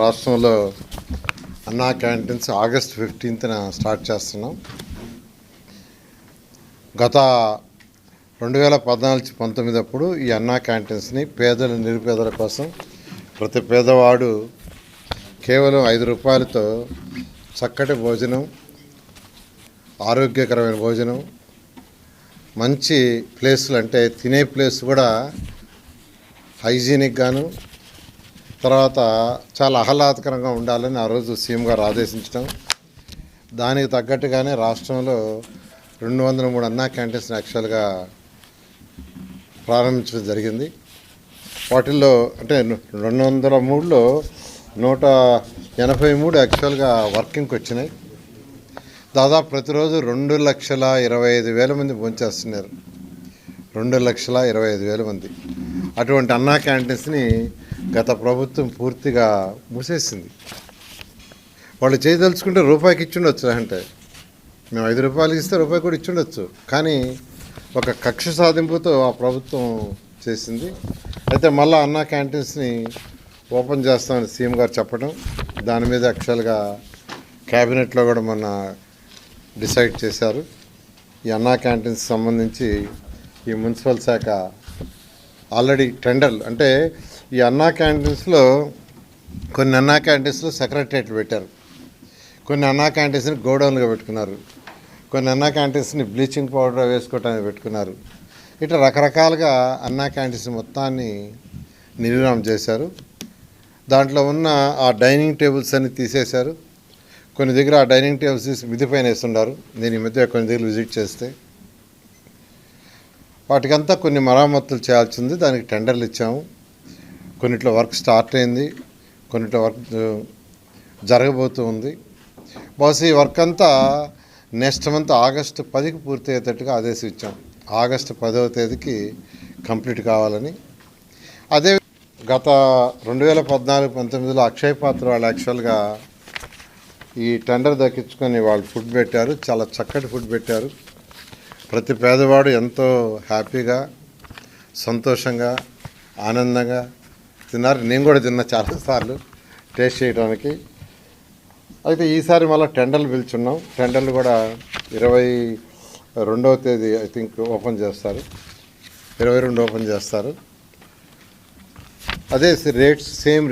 రాష్ట్రంలో అన్నా canteens August 15న start చేస్తున్నాం. గత 2014-19 అప్పుడు ఈ అన్నా క్యాంటీన్స్ని పేదలు నిరుపేదల కోసం ప్రతి పేదవాడు కేవలం 5 రూపాయలతో చక్కటి భోజనం, ఆరోగ్యకరమైన భోజనం, మంచి ప్లేసులు అంటే తినే ప్లేస్ కూడా హైజీనిక్ గాను, తర్వాత చాలా ఆహ్లాదకరంగా ఉండాలని ఆ రోజు సీఎం గారు ఆదేశించడం, దానికి తగ్గట్టుగానే రాష్ట్రంలో 203 అన్నా క్యాంటీన్స్ యాక్చువల్గా ప్రారంభించడం జరిగింది. వాటిల్లో అంటే 203లో 183 యాక్చువల్గా వర్కింగ్కి వచ్చినాయి. దాదాపు ప్రతిరోజు 2,25,000 మంది భోంచేస్తున్నారు. 2,25,000 మంది. అటువంటి అన్నా క్యాంటీన్స్ని గత ప్రభుత్వం పూర్తిగా మూసేసింది. వాళ్ళు చేయదలుచుకుంటే రూపాయికి ఇచ్చుండొచ్చు, అంటే మేము 5 రూపాయలకి ఇస్తే రూపాయి కూడా ఇచ్చుండొచ్చు, కానీ ఒక కక్ష సాధింపుతో ఆ ప్రభుత్వం చేసింది. అయితే మళ్ళీ అన్నా క్యాంటీన్స్ని ఓపెన్ చేస్తామని సీఎం గారు చెప్పడం, దాని మీద యాక్చువల్గా క్యాబినెట్లో కూడా మొన్న డిసైడ్ చేశారు. ఈ అన్నా క్యాంటీన్స్ సంబంధించి ఈ మున్సిపల్ శాఖ ఆల్రెడీ టెండర్లు, అంటే ఈ అన్నా క్యాంటీన్స్లో కొన్ని అన్నా క్యాంటీన్స్లో సెక్రటరియట్లు పెట్టారు, కొన్ని అన్నా క్యాంటీన్స్ని గోడౌన్లుగా పెట్టుకున్నారు, కొన్ని అన్నా క్యాంటీన్స్ని బ్లీచింగ్ పౌడర్ వేసుకోవటానికి పెట్టుకున్నారు. ఇట్లా రకరకాలుగా అన్నా క్యాంటీన్స్ మొత్తాన్ని నిర్వహణ చేశారు. దాంట్లో ఉన్న ఆ డైనింగ్ టేబుల్స్ అన్ని తీసేశారు. కొన్ని దగ్గర ఆ డైనింగ్ టేబుల్స్ తీసి మిద్ది పైన వేస్తున్నారు. నేను ఈ మధ్య కొన్ని దగ్గర విజిట్ చేస్తే వాటికంతా కొన్ని మరామతులు చేయాల్సి ఉంది. దానికి టెండర్లు ఇచ్చాము. కొన్నిట్లో వర్క్ స్టార్ట్ అయింది, కొన్నిట్లో వర్క్ జరగబోతూ ఉంది. బహుశా ఈ వర్క్ అంతా నెక్స్ట్ మంత్ ఆగస్టు 10కి పూర్తి అయ్యేటట్టుగా ఆదేశించాం. ఆగస్టు 10వ తేదీకి కంప్లీట్ కావాలని. అదే గత 2014-19లో అక్షయ్ పాత్ర వాళ్ళు యాక్చువల్గా ఈ టెండర్ దక్కించుకొని వాళ్ళు ఫుడ్ పెట్టారు. చాలా చక్కటి ఫుడ్ పెట్టారు. ప్రతి పేదవాడు ఎంతో హ్యాపీగా, సంతోషంగా, ఆనందంగా తిన్నారు. నేను కూడా తిన్నా చాలాసార్లు టేస్ట్ చేయడానికి. అయితే ఈసారి మళ్ళీ టెండర్లు పిలుచున్నాం. టెండర్లు కూడా 22వ తేదీ ఐ థింక్ ఓపెన్ చేస్తారు, 22 ఓపెన్ చేస్తారు. అదే రేట్స్ సేమ్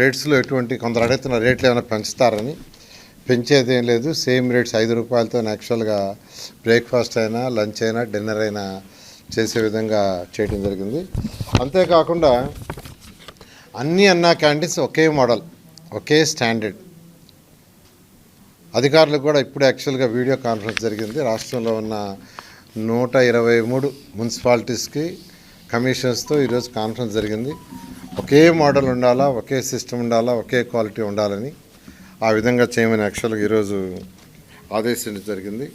రేట్స్లో ఎటువంటి కొందరు అడుగుతున్న రేట్లు ఏమైనా పెంచుతారని. పెంచేది ఏం లేదు, సేమ్ రేట్స్ 5 రూపాయలతో యాక్చువల్గా బ్రేక్ఫాస్ట్ అయినా, లంచ్ అయినా, డిన్నర్ అయినా చేసే విధంగా చేయడం జరిగింది. అంతేకాకుండా అన్ని అన్నా క్యాంటీన్స్ ఒకే మోడల్, ఒకే స్టాండర్డ్. అధికారులకు కూడా ఇప్పుడు యాక్చువల్గా వీడియో కాన్ఫరెన్స్ జరిగింది. రాష్ట్రంలో ఉన్న 123 మున్సిపాలిటీస్కి కమిషనర్స్తో ఈరోజు కాన్ఫరెన్స్ జరిగింది. ఒకే మోడల్ ఉండాలా, ఒకే సిస్టమ్ ఉండాలా, ఒకే క్వాలిటీ ఉండాలని ఆ విధంగా చేయమని యాక్చువల్గా ఈరోజు ఆదేశించడం జరిగింది.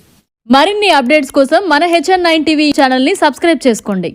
మరిన్ని అప్డేట్స్ కోసం మన HN9 టీవీ ఛానల్ని సబ్స్క్రైబ్ చేసుకోండి.